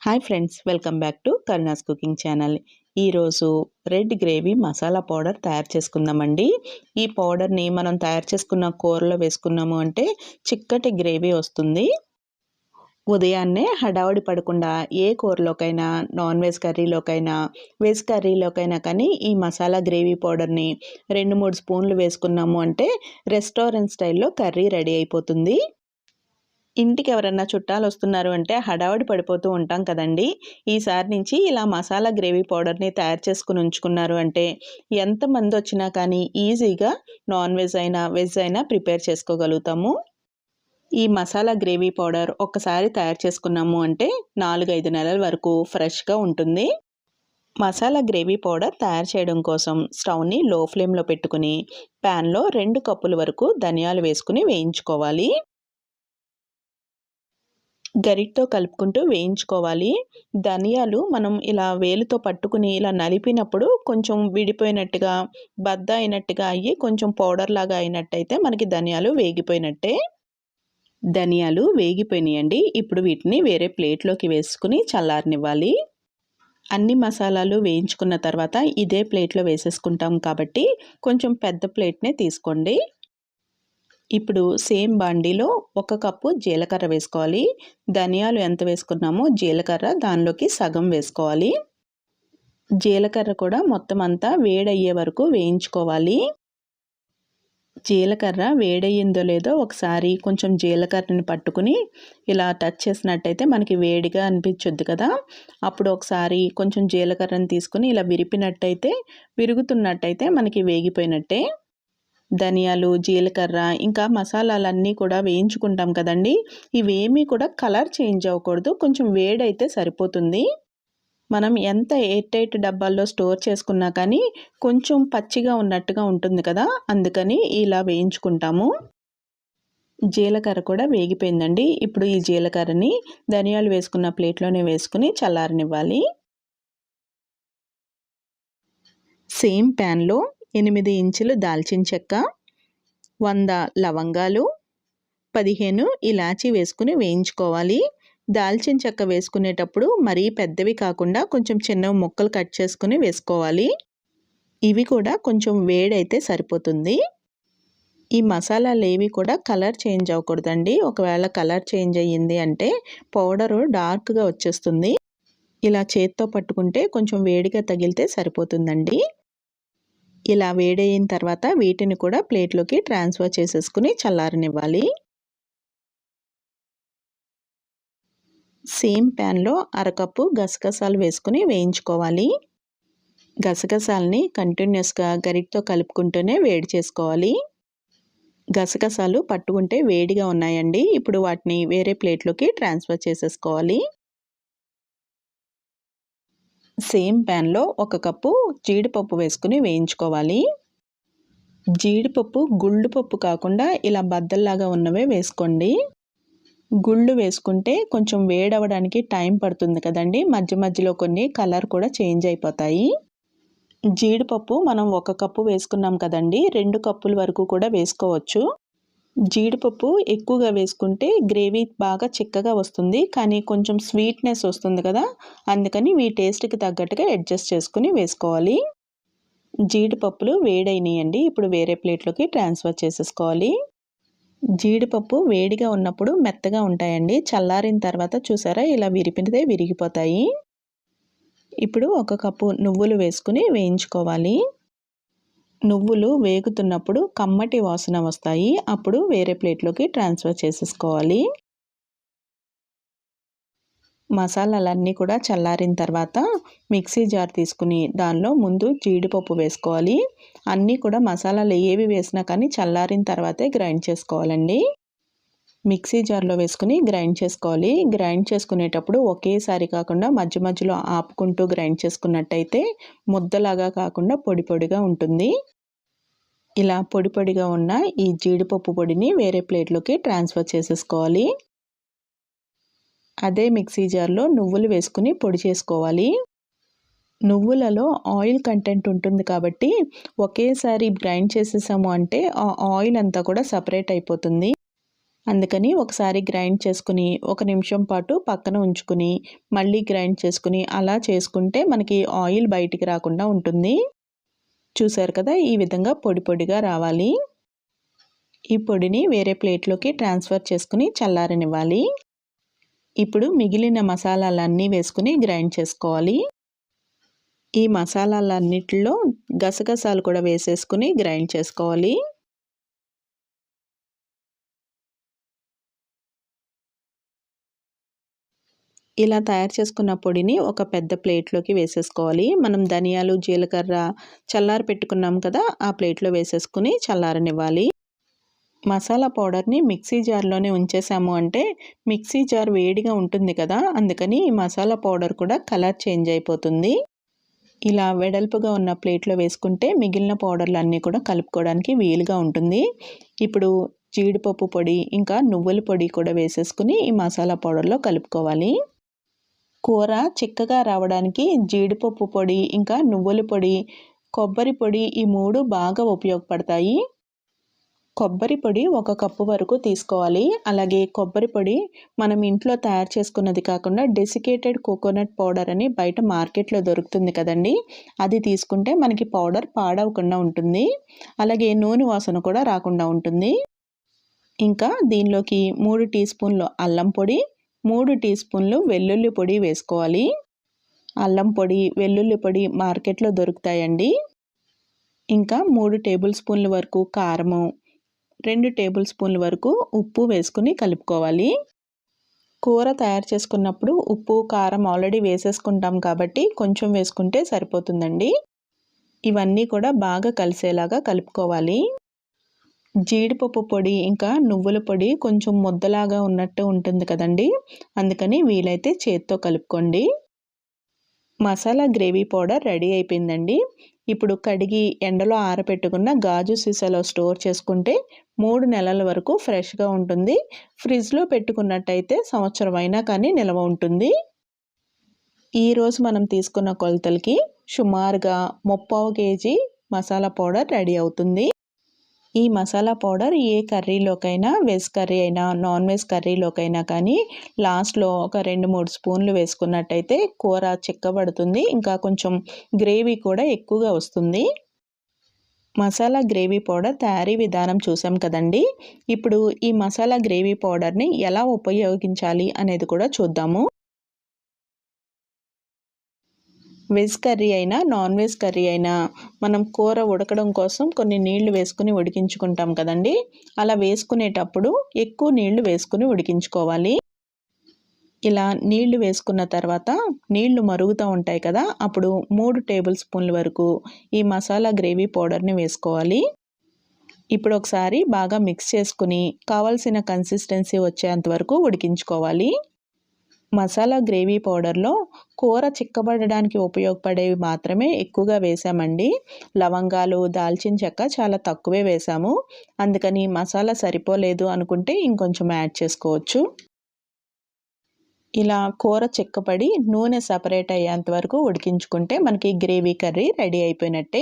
Hi friends, welcome back to Karuna's cooking channel. ఈరోజు red gravy masala powder తయారు చేసుకుందామండి. ఈ పౌడర్ని మనం తయారు చేసుకున్న కూరలో వేసుకున్నాము అంటే చిక్కటి గ్రేవీ వస్తుంది. ఉదయాన్నే హడావుడి పడకుండా ఏ కూరలోకైనా, నాన్ వెజ్ కర్రీలోకైనా, వెజ్ కర్రీలోకైనా కానీ ఈ మసాలా గ్రేవీ పౌడర్ని 2-3 స్పూన్లు వేసుకున్నాము అంటే రెస్టారెంట్ స్టైల్లో కర్రీ రెడీ అయిపోతుంది. ఇంటికి ఎవరన్నా చుట్టాలు వస్తున్నారు అంటే హడావుడి పడిపోతూ ఉంటాం కదండి. ఈసారి నుంచి ఇలా మసాలా గ్రేవీ పౌడర్ని తయారు చేసుకుని ఉంచుకున్నారు అంటే ఎంతమంది వచ్చినా కానీ ఈజీగా నాన్ వెజ్ అయినా వెజ్ అయినా ప్రిపేర్ చేసుకోగలుగుతాము. ఈ మసాలా గ్రేవీ పౌడర్ ఒక్కసారి తయారు చేసుకున్నాము అంటే 4-5 నెలల వరకు ఫ్రెష్గా ఉంటుంది. మసాలా గ్రేవీ పౌడర్ తయారు చేయడం కోసం స్టవ్ని లో ఫ్లేమ్లో పెట్టుకుని ప్యాన్లో 2 కప్పుల వరకు ధనియాలు వేసుకుని వేయించుకోవాలి. గరిటతో కలుపుకుంటూ వేయించుకోవాలి. ధనియాలు మనం ఇలా వేలుతో పట్టుకుని ఇలా నలిపినప్పుడు కొంచెం విడిపోయినట్టుగా, బద్ద అయినట్టుగా అయ్యి కొంచెం పౌడర్ లాగా అయినట్టయితే మనకి ధనియాలు వేగిపోయినట్టే. ధనియాలు వేగిపోయినాయండి. ఇప్పుడు వీటిని వేరే ప్లేట్లోకి వేసుకుని చల్లారనివ్వాలి. అన్ని మసాలాలు వేయించుకున్న తర్వాత ఇదే ప్లేట్లో వేసేసుకుంటాం కాబట్టి కొంచెం పెద్ద ప్లేట్నే తీసుకోండి. ఇప్పుడు సేమ్ బాండీలో 1 కప్పు జీలకర్ర వేసుకోవాలి. ధనియాలు ఎంత వేసుకున్నామో జీలకర్ర దానిలోకి సగం వేసుకోవాలి. జీలకర్ర కూడా మొత్తం అంతా వేడయ్యే వరకు వేయించుకోవాలి. జీలకర్ర వేడయ్యిందో లేదో ఒకసారి కొంచెం జీలకర్రని పట్టుకుని ఇలా టచ్ చేసినట్టయితే మనకి వేడిగా అనిపించొద్దు కదా. అప్పుడు ఒకసారి కొంచెం జీలకర్రని తీసుకుని ఇలా విరుగుతున్నట్టయితే మనకి వేగిపోయినట్టే. ధనియాలు, జీలకర్ర ఇంకా మసాలాలన్నీ కూడా వేయించుకుంటాం కదండి. ఇవేమీ కూడా కలర్ చేంజ్ అవ్వకూడదు. కొంచెం వేడైతే సరిపోతుంది. మనం ఎంత ఎయిర్ టైట్ డబ్బాల్లో స్టోర్ చేసుకున్నా కానీ కొంచెం పచ్చిగా ఉన్నట్టుగా ఉంటుంది కదా, అందుకని ఇలా వేయించుకుంటాము. జీలకర్ర కూడా వేగిపోయిందండి. ఇప్పుడు ఈ జీలకర్రని ధనియాలు వేసుకున్న ప్లేట్లోనే వేసుకుని చల్లారనివ్వాలి. సేమ్ ప్యాన్లో 8 ఇంచులు దాల్చిన చెక్క, 100 లవంగాలు, 15 ఇలాచీ వేసుకుని వేయించుకోవాలి. దాల్చిన చెక్క వేసుకునేటప్పుడు మరీ పెద్దవి కాకుండా కొంచెం చిన్న ముక్కలు కట్ చేసుకుని వేసుకోవాలి. ఇవి కూడా కొంచెం వేడైతే సరిపోతుంది. ఈ మసాలాలు ఏవి కూడా కలర్ చేంజ్ అవ్వకూడదండి. ఒకవేళ కలర్ చేంజ్ అయ్యింది అంటే పౌడరు డార్క్గా వచ్చేస్తుంది. ఇలా చేత్తో పట్టుకుంటే కొంచెం వేడిగా తగిలితే సరిపోతుందండి. ఇలా వేడైన తర్వాత వీటిని కూడా ప్లేట్లోకి ట్రాన్స్ఫర్ చేసేసుకుని చల్లారనివ్వాలి. సేమ్ ప్యాన్లో 1/2 కప్పు గసగసాలు వేసుకుని వేయించుకోవాలి. గసగసాలని కంటిన్యూస్గా గరిటతో కలుపుకుంటూనే వేడి చేసుకోవాలి. గసగసాలు పట్టుకుంటే వేడిగా ఉన్నాయండి. ఇప్పుడు వాటిని వేరే ప్లేట్లోకి ట్రాన్స్ఫర్ చేసేసుకోవాలి. సేమ్ ప్యాన్లో 1 కప్పు జీడిపప్పు వేసుకుని వేయించుకోవాలి. జీడిపప్పు గుళ్ళు పప్పు కాకుండా ఇలా బద్దల్లాగా ఉన్నవే వేసుకోండి. గుళ్ళు వేసుకుంటే కొంచెం వేడవడానికి టైం పడుతుంది కదండి. మధ్యలో కొన్ని కలర్ కూడా చేంజ్ అయిపోతాయి. జీడిపప్పు మనం 1 కప్పు వేసుకున్నాం కదండి, 2 కప్పుల వరకు కూడా వేసుకోవచ్చు. జీడిపప్పు ఎక్కువగా వేసుకుంటే గ్రేవీ బాగా చిక్కగా వస్తుంది, కానీ కొంచెం స్వీట్నెస్ వస్తుంది కదా, అందుకని మీ టేస్ట్కి తగ్గట్టుగా అడ్జస్ట్ చేసుకుని వేసుకోవాలి. జీడిపప్పులు వేడైనాయండి. ఇప్పుడు వేరే ప్లేట్లోకి ట్రాన్స్ఫర్ చేసేసుకోవాలి. జీడిపప్పు వేడిగా ఉన్నప్పుడు మెత్తగా ఉంటాయండి. చల్లారిన తర్వాత చూసారా ఇలా విరిగిపోతాయి. ఇప్పుడు 1 కప్పు నువ్వులు వేసుకుని వేయించుకోవాలి. నువ్వులు వేగుతున్నప్పుడు కమ్మటి వాసన వస్తాయి. అప్పుడు వేరే ప్లేట్లోకి ట్రాన్స్ఫర్ చేసేసుకోవాలి. మసాలాలన్నీ కూడా చల్లారిన తర్వాత మిక్సీ జార్ తీసుకుని దానిలో ముందు జీడిపప్పు వేసుకోవాలి. అన్నీ కూడా మసాలాలు ఏవి వేసినా కానీ చల్లారిన తర్వాతే గ్రైండ్ చేసుకోవాలండి. మిక్సీ జార్లో వేసుకుని గ్రైండ్ చేసుకోవాలి. గ్రైండ్ చేసుకునేటప్పుడు ఒకేసారి కాకుండా మధ్యలో ఆపుకుంటూ గ్రైండ్ చేసుకున్నట్టయితే ముద్దలాగా కాకుండా పొడి పొడిగా ఉంటుంది. ఇలా పొడిగా ఉన్న ఈ జీడిపప్పు పొడిని వేరే ప్లేట్లోకి ట్రాన్స్ఫర్ చేసేసుకోవాలి. అదే మిక్సీ జార్లో నువ్వులు వేసుకుని పొడి చేసుకోవాలి. నువ్వులలో ఆయిల్ కంటెంట్ ఉంటుంది కాబట్టి ఒకేసారి గ్రైండ్ చేసేసాము అంటే ఆ ఆయిల్ అంతా కూడా సపరేట్ అయిపోతుంది. అందుకని ఒకసారి గ్రైండ్ చేసుకుని 1 నిమిషం పాటు పక్కన ఉంచుకుని మళ్ళీ గ్రైండ్ చేసుకుని అలా చేసుకుంటే మనకి ఆయిల్ బయటికి రాకుండా ఉంటుంది. చూసారు కదా, ఈ విధంగా పొడి పొడిగా రావాలి. ఈ పొడిని వేరే ప్లేట్లోకి ట్రాన్స్ఫర్ చేసుకుని చల్లారనివ్వాలి. ఇప్పుడు మిగిలిన మసాలాలన్నీ వేసుకుని గ్రైండ్ చేసుకోవాలి. ఈ మసాలాలన్నిటిలో గసగసాలు కూడా వేసేసుకుని గ్రైండ్ చేసుకోవాలి. ఇలా తయారు చేసుకున్న పొడిని ఒక పెద్ద ప్లేట్లోకి వేసేసుకోవాలి. మనం ధనియాలు, జీలకర్ర చల్లారి పెట్టుకున్నాం కదా, ఆ ప్లేట్లో వేసేసుకుని చల్లారనివ్వాలి. మసాలా పౌడర్ని మిక్సీ జార్లోనే ఉంచేసాము అంటే మిక్సీ జార్ వేడిగా ఉంటుంది కదా, అందుకని ఈ మసాలా పౌడర్ కూడా కలర్ చేంజ్ అయిపోతుంది. ఇలా వెడల్పుగా ఉన్న ప్లేట్లో వేసుకుంటే మిగిలిన పౌడర్లు అన్నీ కూడా కలుపుకోవడానికి వీలుగా ఉంటుంది. ఇప్పుడు జీడిపప్పు పొడి ఇంకా నువ్వుల పొడి కూడా వేసేసుకుని ఈ మసాలా పౌడర్లో కలుపుకోవాలి. కూర చిక్కగా రావడానికి జీడిపప్పు పొడి ఇంకా నువ్వుల పొడి, కొబ్బరి పొడి ఈ 3 బాగా ఉపయోగపడతాయి. కొబ్బరి పొడి 1 కప్పు వరకు తీసుకోవాలి. అలాగే కొబ్బరి పొడి మనం ఇంట్లో తయారు చేసుకున్నది కాకుండా డెసికేటెడ్ కోకోనట్ పౌడర్ అని బయట మార్కెట్లో దొరుకుతుంది కదండి, అది తీసుకుంటే మనకి పౌడర్ పాడవకుండా ఉంటుంది. అలాగే నూనె వాసన కూడా రాకుండా ఉంటుంది. ఇంకా దీనిలోకి 3 టీ స్పూన్లు అల్లం పొడి, 3 టీ స్పూన్లు వెల్లుల్లి పొడి వేసుకోవాలి. అల్లం పొడి, వెల్లుల్లి పొడి మార్కెట్లో దొరుకుతాయండి. ఇంకా 3 టేబుల్ స్పూన్ల వరకు కారము, 2 టేబుల్ స్పూన్ల వరకు ఉప్పు వేసుకుని కలుపుకోవాలి. కూర తయారు చేసుకున్నప్పుడు ఉప్పు, కారం ఆల్రెడీ వేసేసుకుంటాం కాబట్టి కొంచెం వేసుకుంటే సరిపోతుందండి. ఇవన్నీ కూడా బాగా కలిసేలాగా కలుపుకోవాలి. జీడిపప్పు పొడి ఇంకా నువ్వుల పొడి కొంచెం ముద్దలాగా ఉన్నట్టు ఉంటుంది కదండి, అందుకని వీలైతే చేత్తో కలుపుకోండి. మసాలా గ్రేవీ పౌడర్ రెడీ అయిపోయిందండి. ఇప్పుడు కడిగి ఎండలో ఆరబెట్టుకున్న గాజు సీసాలో స్టోర్ చేసుకుంటే 3 నెలల వరకు ఫ్రెష్గా ఉంటుంది. ఫ్రిడ్జ్లో పెట్టుకున్నట్టయితే సంవత్సరం అయినా కానీ నిల్వ ఉంటుంది. ఈరోజు మనం తీసుకున్న కొలతలకి సుమారుగా 3/4 కేజీ మసాలా పౌడర్ రెడీ అవుతుంది. ఈ మసాలా పౌడర్ ఏ కర్రీలోకైనా, వెజ్ కర్రీ అయినా, నాన్ వెజ్ కర్రీలోకైనా కానీ లాస్ట్లో ఒక 2-3 స్పూన్లు వేసుకున్నట్టయితే కూర చిక్కబడుతుంది. ఇంకా కొంచెం గ్రేవీ కూడా ఎక్కువగా వస్తుంది. మసాలా గ్రేవీ పౌడర్ తయారీ విధానం చూసాం కదండి. ఇప్పుడు ఈ మసాలా గ్రేవీ పౌడర్ని ఎలా ఉపయోగించాలి అనేది కూడా చూద్దాము. వెజ్ కర్రీ అయినా, నాన్ వెజ్ కర్రీ అయినా మనం కూర ఉడకడం కోసం కొన్ని నీళ్లు వేసుకుని ఉడికించుకుంటాం కదండి, అలా వేసుకునేటప్పుడు ఎక్కువ నీళ్లు వేసుకుని ఉడికించుకోవాలి. ఇలా నీళ్లు వేసుకున్న తర్వాత నీళ్లు మరుగుతూ ఉంటాయి కదా, అప్పుడు 3 టేబుల్ స్పూన్ల వరకు ఈ మసాలా గ్రేవీ పౌడర్ని వేసుకోవాలి. ఇప్పుడు ఒకసారి బాగా మిక్స్ చేసుకుని కావాల్సిన కన్సిస్టెన్సీ వచ్చేంత వరకు ఉడికించుకోవాలి. మసాలా గ్రేవీ పౌడర్లో కూర చిక్కబడడానికి ఉపయోగపడేవి మాత్రమే ఎక్కువగా వేసామండి. లవంగాలు, దాల్చిన చెక్క చాలా తక్కువే వేసాము. అందుకని మసాలా సరిపోలేదు అనుకుంటే ఇంకొంచెం యాడ్ చేసుకోవచ్చు. ఇలా కూర చిక్కపడి నూనె సపరేట్ అయ్యేంత వరకు ఉడికించుకుంటే మనకి గ్రేవీ కర్రీ రెడీ అయిపోయినట్టే.